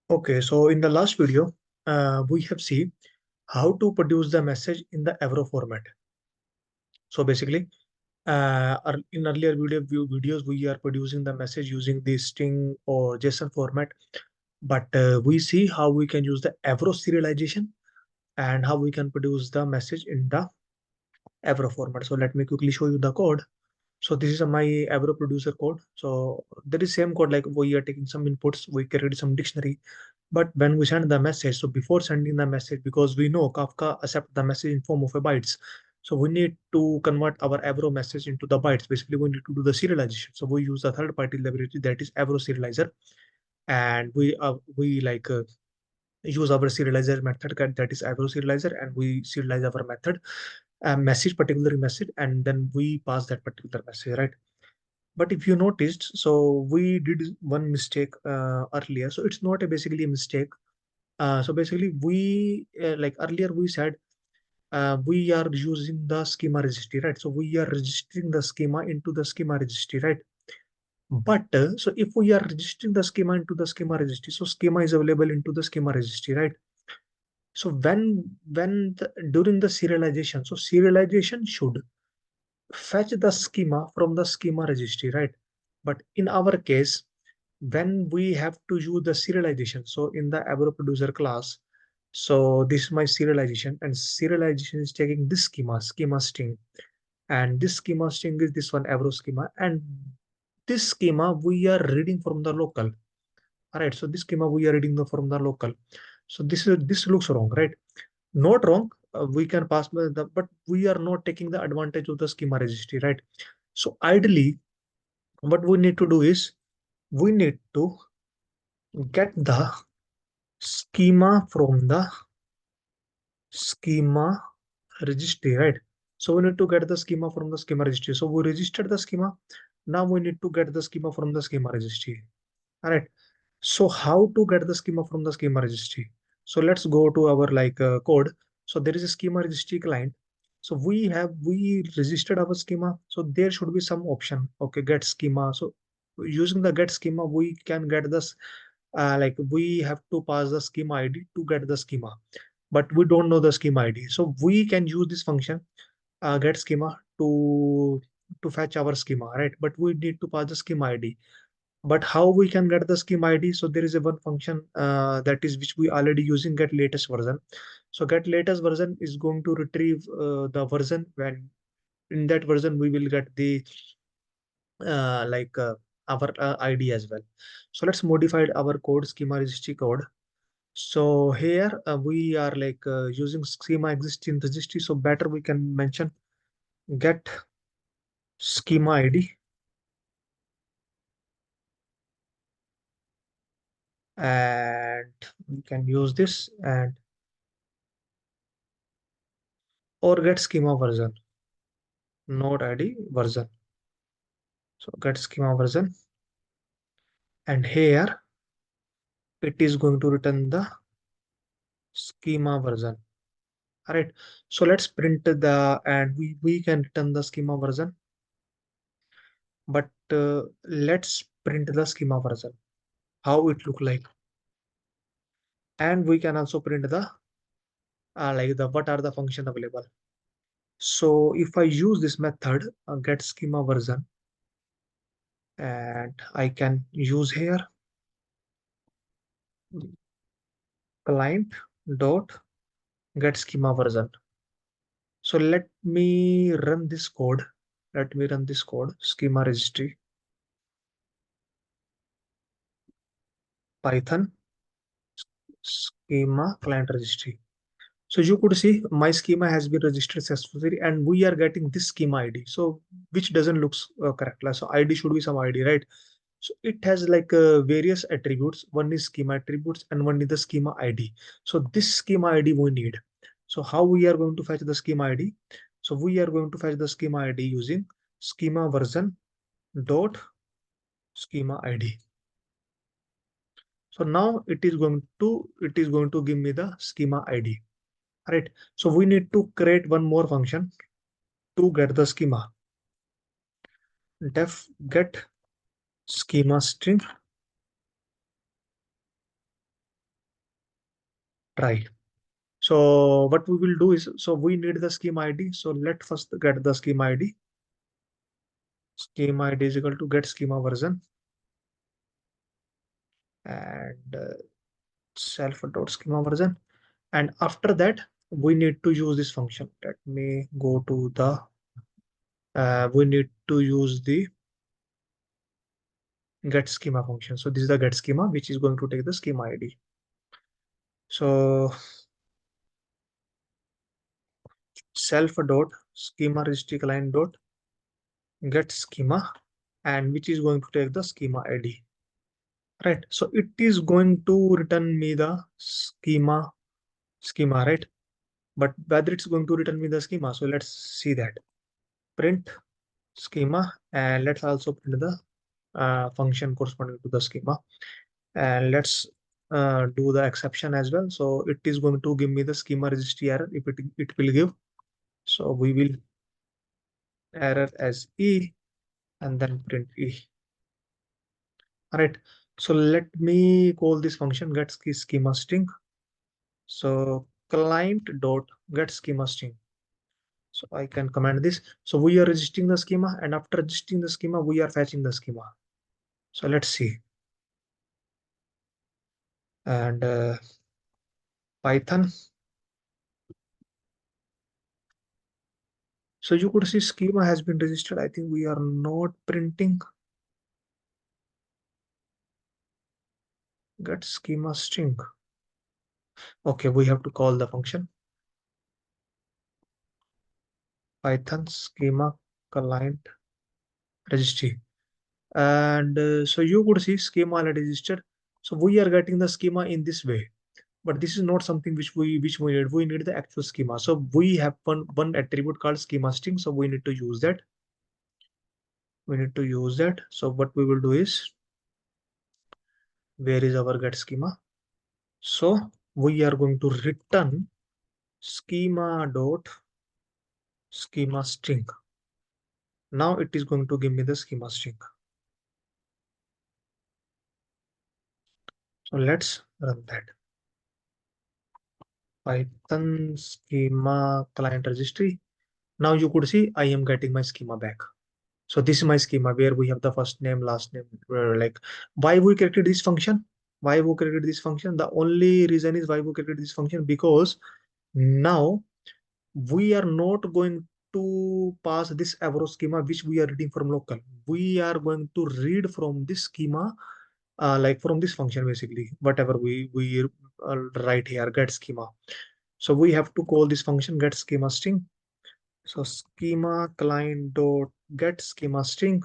Okay, so in the last video, we have seen how to produce the message in the AVRO format. So basically, in earlier videos, we are producing the message using the string or JSON format. But we see how we can use the AVRO serialization and how we can produce the message in the AVRO format. So let me quickly show you the code. So this is my AVRO producer code. So there is same code, like we are taking some inputs, we create some dictionary. But when we send the message, so before sending the message, because we know Kafka accept the message in form of a bytes, so we need to convert our AVRO message into the bytes. Basically, we need to do the serialization. So we use a third-party library that is AvroDeserializer, and we use our serializer method that is AvroDeserializer, and we serialize our method message, particular message, and then we pass that particular message, right? But if you noticed, so we did one mistake earlier. So it's not basically a mistake. So basically, we like earlier we said we are using the schema registry, right? So we are registering the schema into the schema registry, right? But so if we are registering the schema into the schema registry, so schema is available into the schema registry, right? So during the serialization, so serialization should fetch the schema from the schema registry, right? But in our case, when we have to use the serialization, so in the Avro producer class, so this is my serialization, and serialization is taking this schema string, and this schema string is this one Avro schema, and this schema we are reading from the local. All right, so this schema we are reading from the local. So this looks wrong, right? Not wrong. We can pass the, but we are not taking the advantage of the schema registry, right? So ideally, what we need to do is we need to get the schema from the schema registry, right? So we need to get the schema from the schema registry. So we registered the schema. Now we need to get the schema from the schema registry. All right. So how to get the schema from the schema registry? So let's go to our code. So there is a schema registry client. So we registered our schema. So there should be some option. Okay, get schema. So using the get schema, we can get this. We have to pass the schema ID to get the schema, but we don't know the schema ID. So we can use this function get schema to fetch our schema, right? But we need to pass the schema ID. But how we can get the schema ID? So there is a one function that is which we already using, get latest version. So get latest version is going to retrieve the version, when in that version we will get the uh, like uh, our ID as well. So let's modify our code, schema registry code. So here we are using schema existing registry. So better we can mention get schema ID, and we can use this, and or get schema version, node ID version. So get schema version, and here it is going to return the schema version. All right. So let's print the, and we can return the schema version, but let's print the schema version, how it look like. And we can also print the what are the function available. So if I use this method get schema version, and I can use here client dot get schema version. So let me run this code. Let me run this code, schema registry, Python schema client registry. So you could see my schema has been registered successfully, and we are getting this schema ID. So which doesn't look correct. So ID should be some ID, right? So it has various attributes. One is schema attributes and one is the schema ID. So this schema ID we need. So how we are going to fetch the schema ID? So we are going to fetch the schema ID using schema version dot schema ID. So now it is going to give me the schema ID. Right. So we need to create one more function to get the schema. Def get schema string, try. So what we will do is, so we need the schema ID. So let first get the schema ID. Schema ID is equal to get schema version and self dot schema version. And after that, we need to use this function. Let me go to the, we need to use the get schema function. So this is the get schema, which is going to take the schema ID. So self dot schema registry client dot get schema, and which is going to take the schema ID. Right. So it is going to return me the schema, right? But whether it's going to return me the schema, so let's see that. Print schema, and let's also print the function corresponding to the schema. And let's do the exception as well. So it is going to give me the schema registry error if it will give. So we will error as E and then print E. All right. So let me call this function get schema string. So client dot get schema string. So I can command this. So we are registering the schema, and after registering the schema, we are fetching the schema. So let's see. And Python. So you could see schema has been registered. I think we are not printing get schema string. Okay, we have to call the function Python schema client registry. And so you could see schema already registered. So we are getting the schema in this way. But this is not something which we need. We need the actual schema. So we have one attribute called schema string. So we need to use that. So what we will do is, where is our get schema? So we are going to return schema dot schema string. Now it is going to give me the schema string. So let's run that. Python schema client registry. Now you could see I am getting my schema back. So this is my schema where we have the first name, last name, like why we created this function. Why we created this function? The only reason is why we created this function, because now we are not going to pass this AVRO schema which we are reading from local. We are going to read from this schema, like from this function basically, whatever we write here, get schema. So we have to call this function get schema string. So schema client dot get schema string,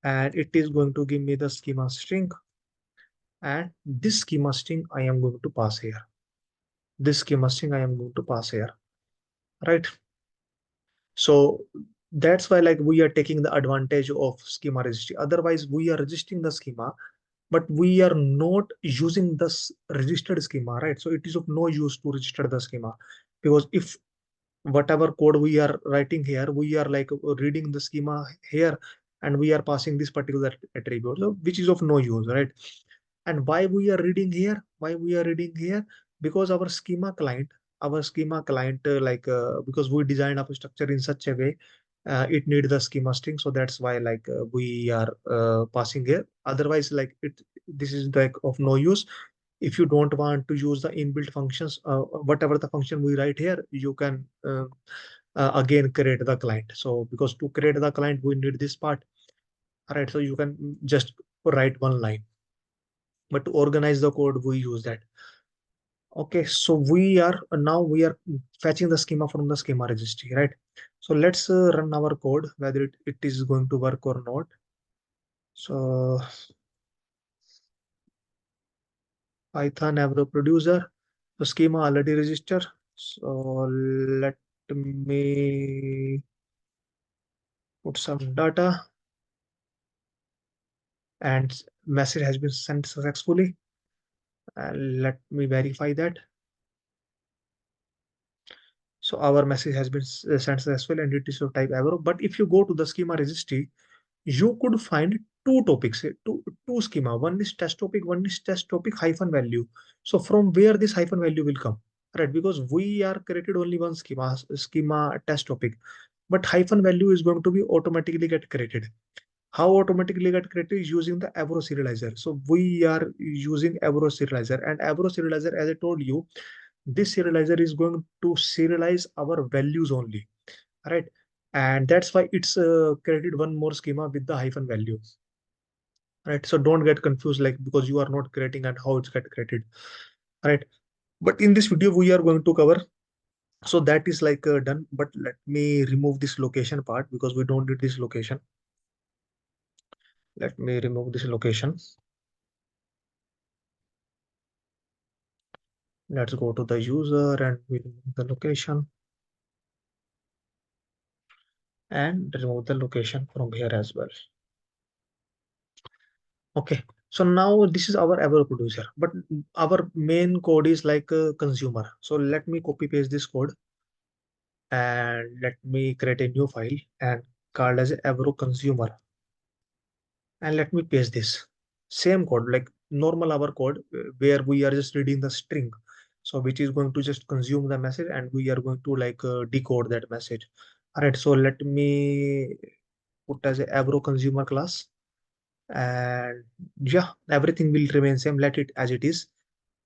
and it is going to give me the schema string, and this schema string I am going to pass here. This schema string I am going to pass here, right? So that's why like we are taking the advantage of schema registry. Otherwise we are registering the schema, but we are not using this registered schema, right? So it is of no use to register the schema, because if whatever code we are writing here, we are like reading the schema here, and we are passing this particular attribute, so which is of no use, right? And why we are reading here? Why we are reading here? Because our schema client, because we designed our structure in such a way, it need the schema string. So that's why like we are passing here. Otherwise, like this is like of no use. If you don't want to use the inbuilt functions, whatever the function we write here, you can again create the client. So because to create the client, we need this part, right? So you can just write one line, but to organize the code, we use that. Okay, so we are fetching the schema from the schema registry, right? So let's run our code, whether it is going to work or not. So Python AVRO producer, the schema already registered. So let me put some data, and message has been sent successfully. And let me verify that. So our message has been sent successfully, and it is of type AVRO. But if you go to the schema registry, you could find two topics, two schema. One is test topic, one is test topic hyphen value. So from where this hyphen value will come, right? Because we are created only one schema test topic, but hyphen value is going to be automatically get created. How automatically get created is using the Avro serializer. So we are using Avro serializer, and Avro serializer, as I told you, this serializer is going to serialize our values only, right? And that's why it's created one more schema with the hyphen value, right? So don't get confused, like, because you are not creating and how it's get created, right? But in this video we are going to cover, so that is like done. But let me remove this location part because we don't need this location. Let me remove this location. Let's go to the user and we remove the location and remove the location from here as well. Okay, so now this is our Avro producer, but our main code is like a consumer. So let me copy paste this code and let me create a new file and called as Avro consumer, and let me paste this same code like normal our code, where we are just reading the string, so which is going to just consume the message and we are going to like decode that message. All right, so let me put as a Avro consumer class, and yeah, everything will remain same, let it as it is.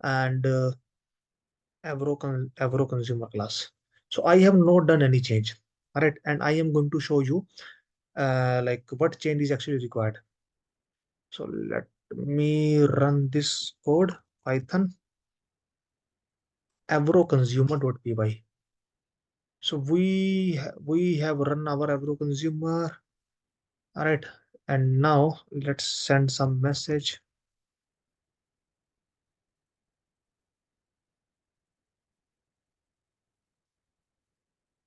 And Avro consumer class, so I have not done any change. All right, and I am going to show you like what change is actually required. So let me run this code, Python Avro consumer.py. So we have run our Avro consumer. All right, and now let's send some message.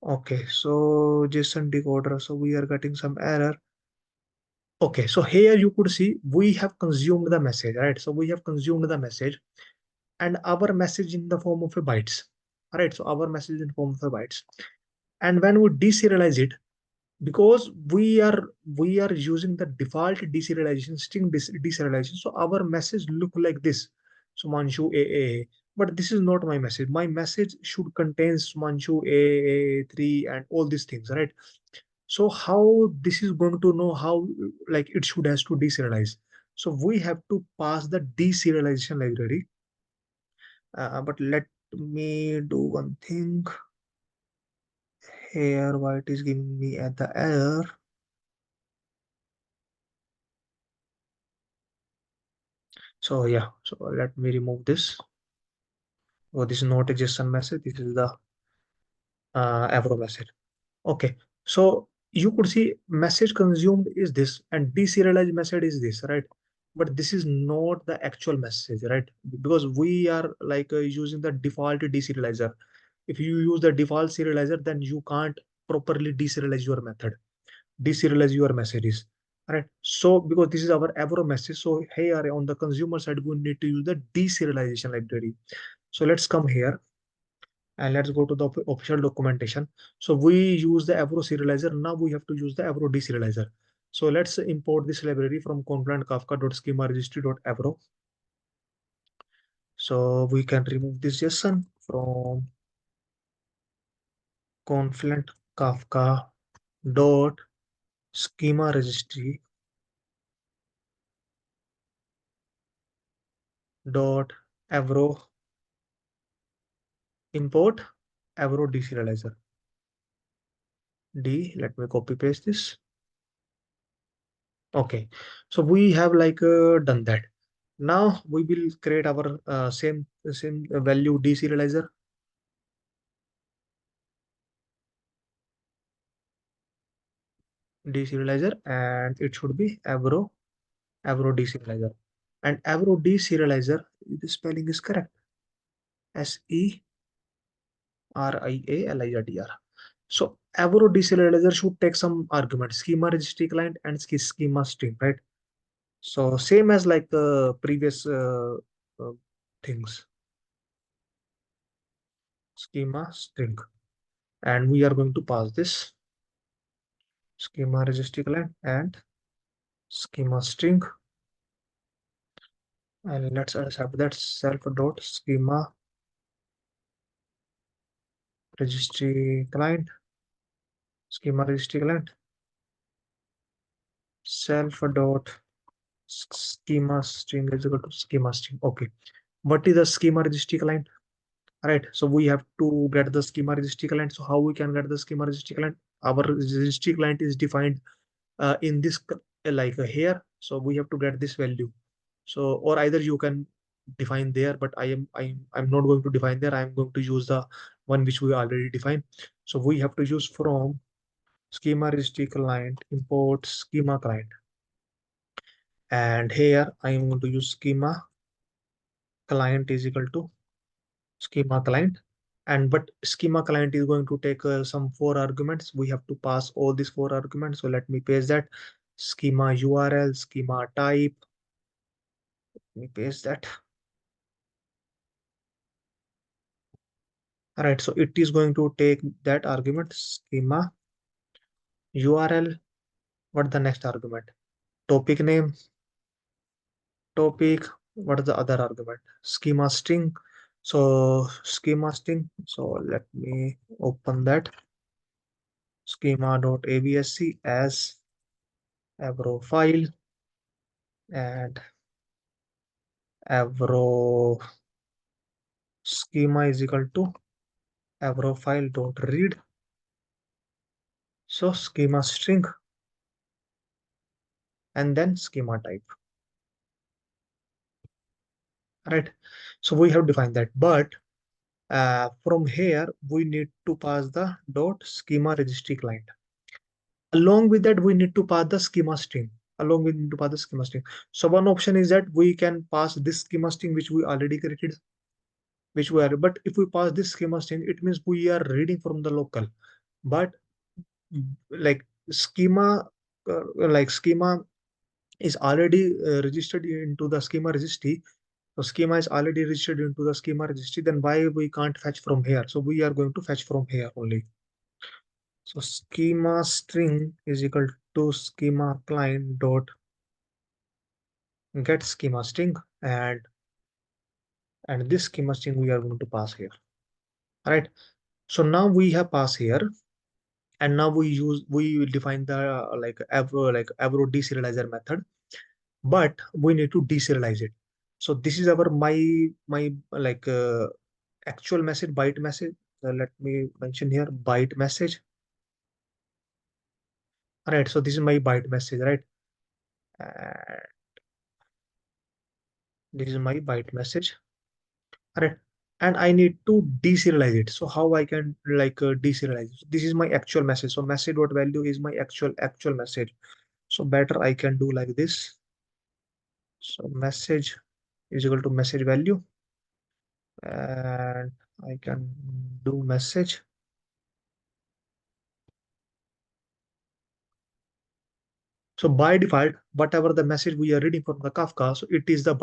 Okay, so JSON decoder. So we are getting some error. Okay, so here you could see we have consumed the message, right? So we have consumed the message and our message in the form of a bytes. All right, so our message in form of a bytes. And when we deserialize it, because we are using the default deserialization, string deserialization, so our message look like this: Sumanshu A, but this is not my message. My message should contain Sumanshu A3 and all these things, right? So how this is going to know how, like, it should has to deserialize? So we have to pass the deserialization library. But let me do one thing here. Why it is giving me at the error? So yeah, so let me remove this. Oh, this is not a JSON message. This is the Avro message. Okay, so you could see message consumed is this and deserialized message is this, right? But this is not the actual message, right? Because we are like using the default deserializer. If you use the default serializer, then you can't properly deserialize your method, deserialize your messages. Right. So because this is our Avro message, so here on the consumer side, we need to use the deserialization library. So let's come here and let's go to the official documentation. So we use the Avro serializer. Now we have to use the Avro deserializer. So let's import this library from confluent-kafka.schema registry.avro. So we can remove this JSON from confluent-kafka dot schema registry dot avro import avro deserializer d. Let me copy paste this. Okay, so we have like done that. Now we will create our same value deserializer, and it should be avro deserializer. And avro deserializer, the spelling is correct, SERIALIZER. So Avro deserializer should take some argument, schema registry client and schema string, right? So same as like the previous uh, things, schema string, and we are going to pass this schema registry client and schema string, and let's accept that self dot schema registry client, schema registry client, self dot schema string is equal to schema string. Okay, what is the schema registry client? Right, so we have to get the schema registry client. So how we can get the schema registry client? Our registry client is defined in this here. So we have to get this value. So or either you can define there, but I'm not going to define there. I'm going to use the one which we already defined. So we have to use from schema registry client import schema client, and here I am going to use schema client is equal to schema client. And but schema client is going to take some four arguments. We have to pass all these four arguments. So let me paste that: schema URL, schema type. Let me paste that. All right, so it is going to take that argument schema URL. What the next argument? Topic name, topic. What is the other argument? Schema string. So schema string. So let me open that schema.avsc as AVRO file, and AVRO schema is equal to AVRO file dot read. So schema string and then schema type. Right. So we have defined that, but from here we need to pass the dot schema registry client. Along with that, we need to pass the schema string. Along with need to pass the schema string. So one option is that we can pass this schema string which we already created, which we are. But if we pass this schema string, it means we are reading from the local. But like schema, schema is already registered into the schema registry. So schema is already registered into the schema registry. Then why we can't fetch from here? So we are going to fetch from here only. So schema string is equal to schema client dot get schema string, and this schema string we are going to pass here. All right. So now we have passed here, and now we will define the Avro deserializer method, but we need to deserialize it. So this is our my actual message, byte message. Let me mention here byte message. All right. So this is my byte message, right? Uh, this is my byte message. Right, and I need to deserialize it. So how I can deserialize it? This is my actual message. So message dot value is my actual message. So better I can do like this. So message is equal to message value, and I can do message. So by default, whatever the message we are reading from the Kafka, so it is the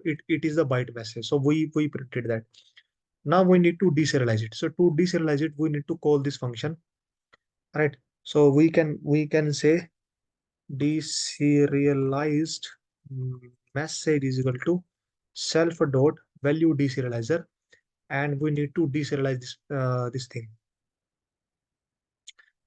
it is the byte message. So we printed that. Now we need to deserialize it. So to deserialize it, we need to call this function, right? So we can say deserialized message is equal to self dot value deserializer, and we need to deserialize this thing.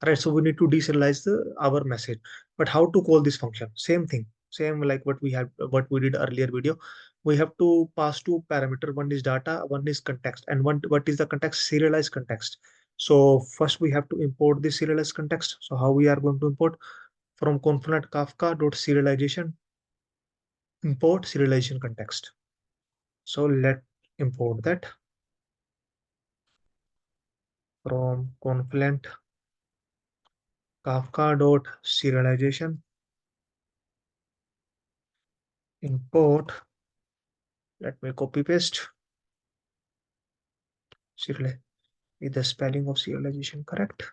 Right, so we need to deserialize our message. But how to call this function? Same thing, same like what we did earlier video. We have to pass two parameter. One is data, one is context, and what is the context? Serialized context. So first we have to import this serialized context. So how we are going to import? From confluent-kafka dot serialization import serialization context. So let import that from confluent kafka dot serialization import. Let me copy paste serial. Is the spelling of serialization correct?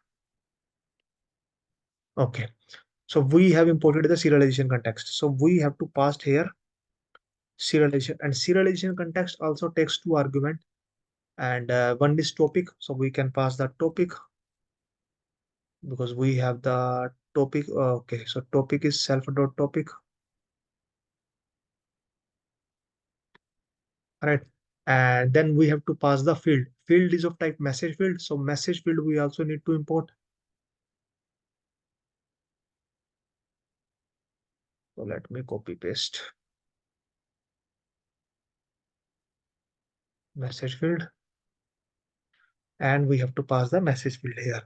Okay. So we have imported the serialization context. So we have to pass here serialization, and serialization context also takes two argument, and one is topic. So we can pass the topic because we have the topic. Okay, so topic is self dot topic. right? And then we have to pass the field. Field is of type message field. So message field we also need to import. So let me copy paste message field, and we have to pass the message field here.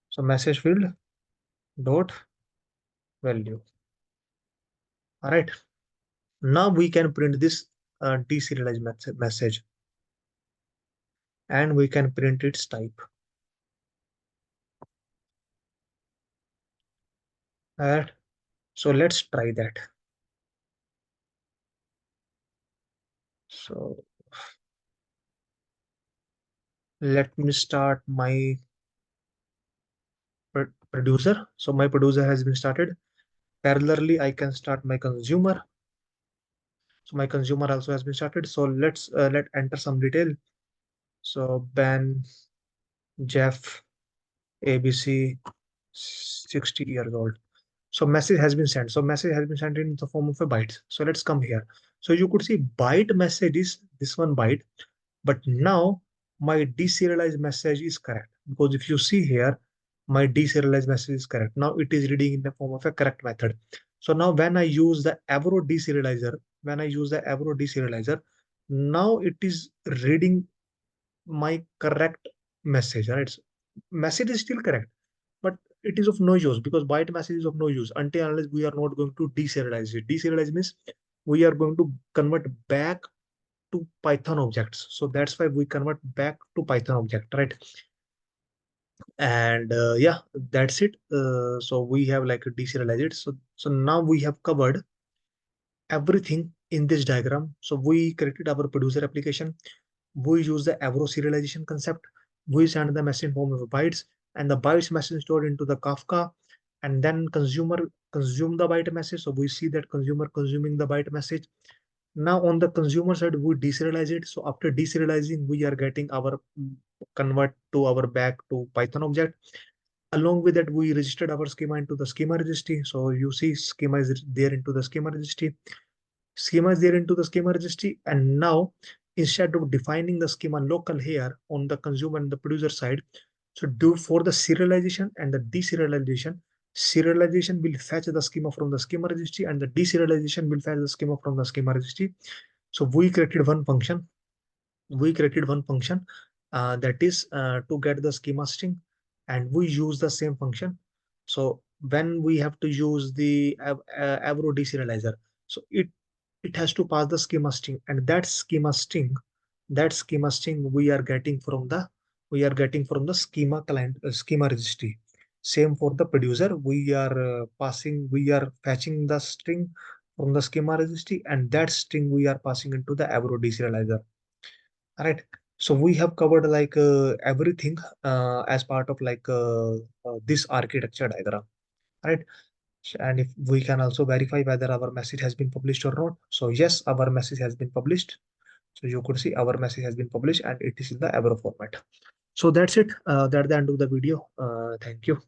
So message field dot value. All right. Now we can print this deserialized message, and we can print its type. All right. So let's try that. So let me start my producer. So my producer has been started. Parallelly, I can start my consumer. So my consumer also has been started. So let enter some detail. So Ben Jeff ABC 60 years old. So message has been sent. So message has been sent in the form of a byte. So let's come here. So you could see byte message is this one byte, but now my deserialized message is correct, because if you see here, my deserialized message is correct. Now it is reading in the form of a correct method. So now when I use the AvroDeserializer, now it is reading my correct message, right? So message is still correct, but it is of no use, because byte message is of no use until unless we are not going to deserialize it. Deserialize means we are going to convert back to Python objects. So that's why we convert back to Python object, right? And yeah, that's it. So we have like deserialized it. So now we have covered everything in this diagram. So we created our producer application. We use the Avro serialization concept. We send the message in form of bytes, and the bytes message stored into the Kafka, and then consumer consume the byte message. So we see that consumer consuming the byte message. Now on the consumer side, we deserialize it. So after deserializing, we are getting our convert to our back to Python object. Along with that, we registered our schema into the schema registry. So you see schema is there into the schema registry. Schema is there into the schema registry. And now instead of defining the schema local here on the consumer and the producer side, so do for the serialization and the deserialization, serialization will fetch the schema from the schema registry, and the deserialization will fetch the schema from the schema registry. So we created one function that is to get the schema string, and we use the same function. So when we have to use the Avro deserializer, so it has to pass the schema string, and that schema string we are getting from the schema client, schema registry. Same for the producer, we are fetching the string from the schema registry, and that string we are passing into the Avro deserializer. All right. So we have covered like everything as part of like this architecture diagram. All right. And if we can also verify whether our message has been published or not. So yes, our message has been published. So you could see our message has been published and it is in the AVRO format. So that's it. That's the end of the video. Thank you.